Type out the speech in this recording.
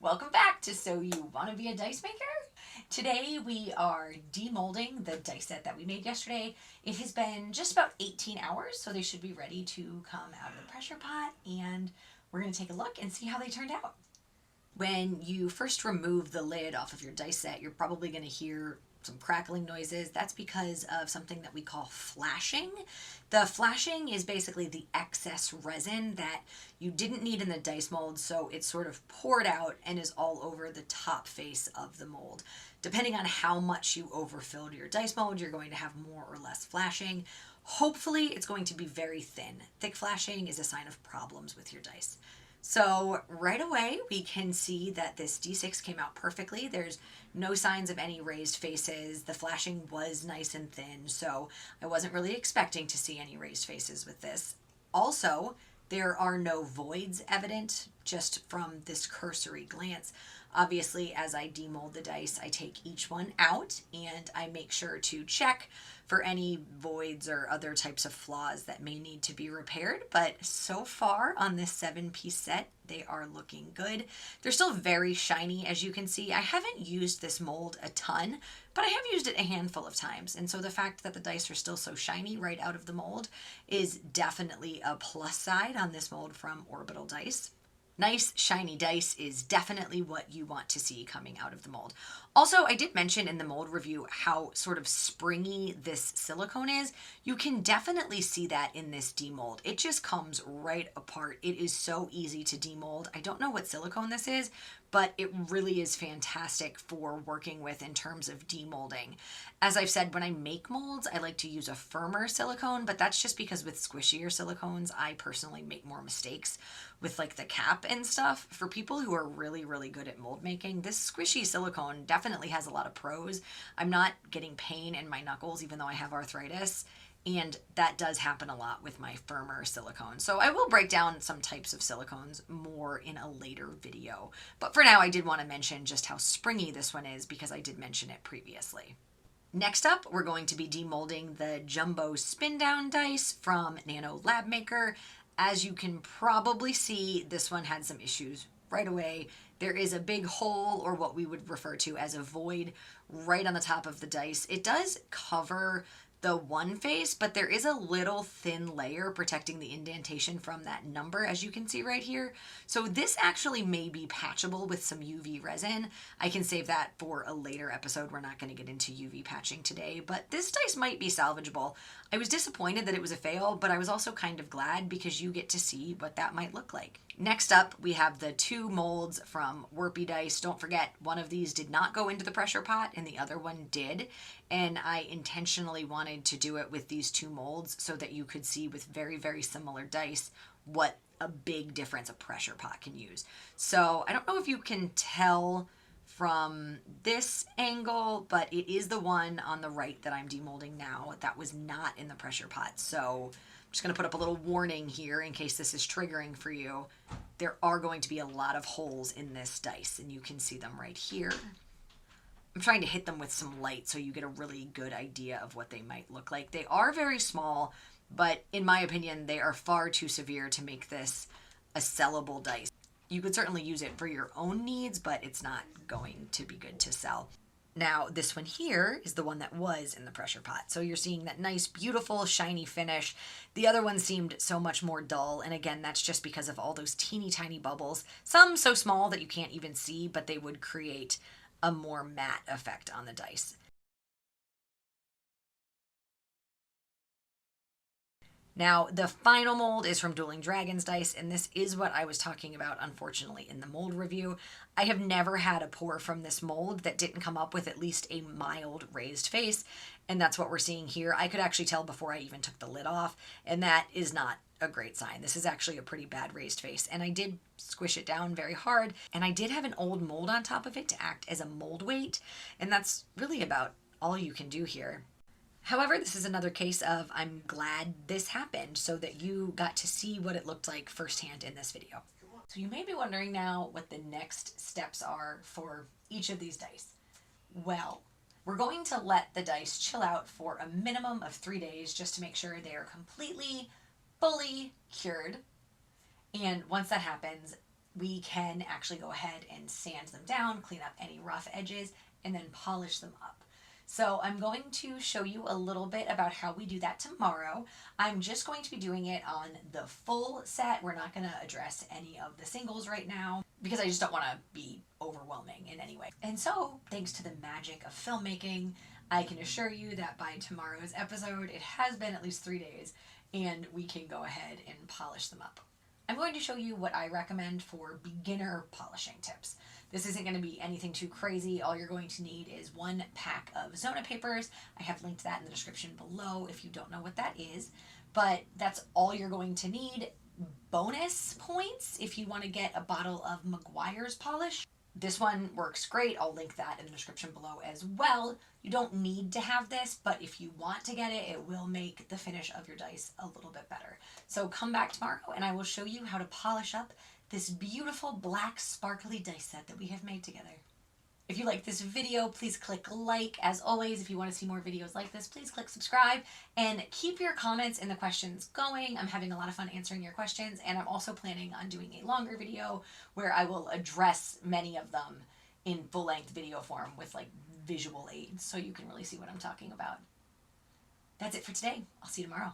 Welcome back to So You Want to Be a Dice Maker? Today we are demolding the dice set that we made yesterday. It has been just about 18 hours, so they should be ready to come out of the pressure pot, and we're going to take a look and see how they turned out. When you first remove the lid off of your dice set, you're probably going to hear some crackling noises. That's because of something that we call flashing. The flashing is basically the excess resin that you didn't need in the dice mold, so it's sort of poured out and is all over the top face of the mold. Depending on how much you overfilled your dice mold, you're going to have more or less flashing. Hopefully, it's going to be very thin. Thick flashing is a sign of problems with your dice. So right away, we can see that this D6 came out perfectly. There's no signs of any raised faces. The flashing was nice and thin, so I wasn't really expecting to see any raised faces with this. Also, there are no voids evident just from this cursory glance. Obviously, as I demold the dice, I take each one out and I make sure to check for any voids or other types of flaws that may need to be repaired. But so far on this 7-piece set, they are looking good. They're still very shiny, as you can see. I haven't used this mold a ton, but I have used it a handful of times. And so the fact that the dice are still so shiny right out of the mold is definitely a plus side on this mold from Orbital Dice. Nice shiny dice is definitely what you want to see coming out of the mold. Also, I did mention in the mold review how sort of springy this silicone is. You can definitely see that in this demold. It just comes right apart. It is so easy to demold. I don't know what silicone this is, but it really is fantastic for working with in terms of demolding. As I've said, when I make molds, I like to use a firmer silicone, but that's just because with squishier silicones, I personally make more mistakes with like the cap and stuff. For people who are really, really good at mold making, this squishy silicone definitely has a lot of pros. I'm not getting pain in my knuckles, even though I have arthritis. And that does happen a lot with my firmer silicone. So I will break down some types of silicones more in a later video. But for now, I did want to mention just how springy this one is because I did mention it previously. Next up, we're going to be demolding the Jumbo Spin Down dice from Nano Lab Maker. As you can probably see, this one had some issues right away. There is a big hole, or what we would refer to as a void, right on the top of the dice. It does cover the one face, but there is a little thin layer protecting the indentation from that number, as you can see right here. So this actually may be patchable with some UV resin. I can save that for a later episode. We're not going to get into UV patching today, but this dice might be salvageable. I was disappointed that it was a fail, but I was also kind of glad because you get to see what that might look like. Next up, we have the two molds from Warpy Dice. Don't forget, one of these did not go into the pressure pot and the other one did. And I intentionally wanted to do it with these two molds so that you could see with very, very similar dice what a big difference a pressure pot can use. So I don't know if you can tell from this angle, but it is the one on the right that I'm demolding now. That was not in the pressure pot. So I'm just going to put up a little warning here in case this is triggering for you. There are going to be a lot of holes in this dice, and you can see them right here. I'm trying to hit them with some light so you get a really good idea of what they might look like. They are very small, but in my opinion, they are far too severe to make this a sellable dice. You could certainly use it for your own needs, but it's not going to be good to sell. Now, this one here is the one that was in the pressure pot. So you're seeing that nice, beautiful, shiny finish. The other one seemed so much more dull. And again, that's just because of all those teeny tiny bubbles. Some so small that you can't even see, but they would create a more matte effect on the dice. Now, the final mold is from Dueling Dragons dice, and this is what I was talking about, unfortunately, in the mold review. I have never had a pour from this mold that didn't come up with at least a mild raised face, and that's what we're seeing here. I could actually tell before I even took the lid off, and that is not a great sign. This is actually a pretty bad raised face, and I did squish it down very hard, and I did have an old mold on top of it to act as a mold weight, and that's really about all you can do here. However, this is another case of I'm glad this happened so that you got to see what it looked like firsthand in this video. So you may be wondering now what the next steps are for each of these dice. Well, we're going to let the dice chill out for a minimum of 3 days just to make sure they are completely, fully cured. And once that happens, we can actually go ahead and sand them down, clean up any rough edges, and then polish them up. So I'm going to show you a little bit about how we do that tomorrow. I'm just going to be doing it on the full set. We're not going to address any of the singles right now because I just don't want to be overwhelming in any way. And so, thanks to the magic of filmmaking, I can assure you that by tomorrow's episode, it has been at least 3 days, and we can go ahead and polish them up. I'm going to show you what I recommend for beginner polishing tips. This isn't going to be anything too crazy. All you're going to need is 1 pack of Zona papers. I have linked that in the description below if you don't know what that is. But that's all you're going to need. Bonus points if you want to get a bottle of Meguiar's polish. This one works great. I'll link that in the description below as well. You don't need to have this, but if you want to get it, it will make the finish of your dice a little bit better. So come back tomorrow and I will show you how to polish up this beautiful black sparkly dice set that we have made together. If you like this video, please click like. As always, if you want to see more videos like this, please click subscribe and keep your comments and the questions going. I'm having a lot of fun answering your questions, and I'm also planning on doing a longer video where I will address many of them in full-length video form with like visual aids so you can really see what I'm talking about. That's it for today. I'll see you tomorrow.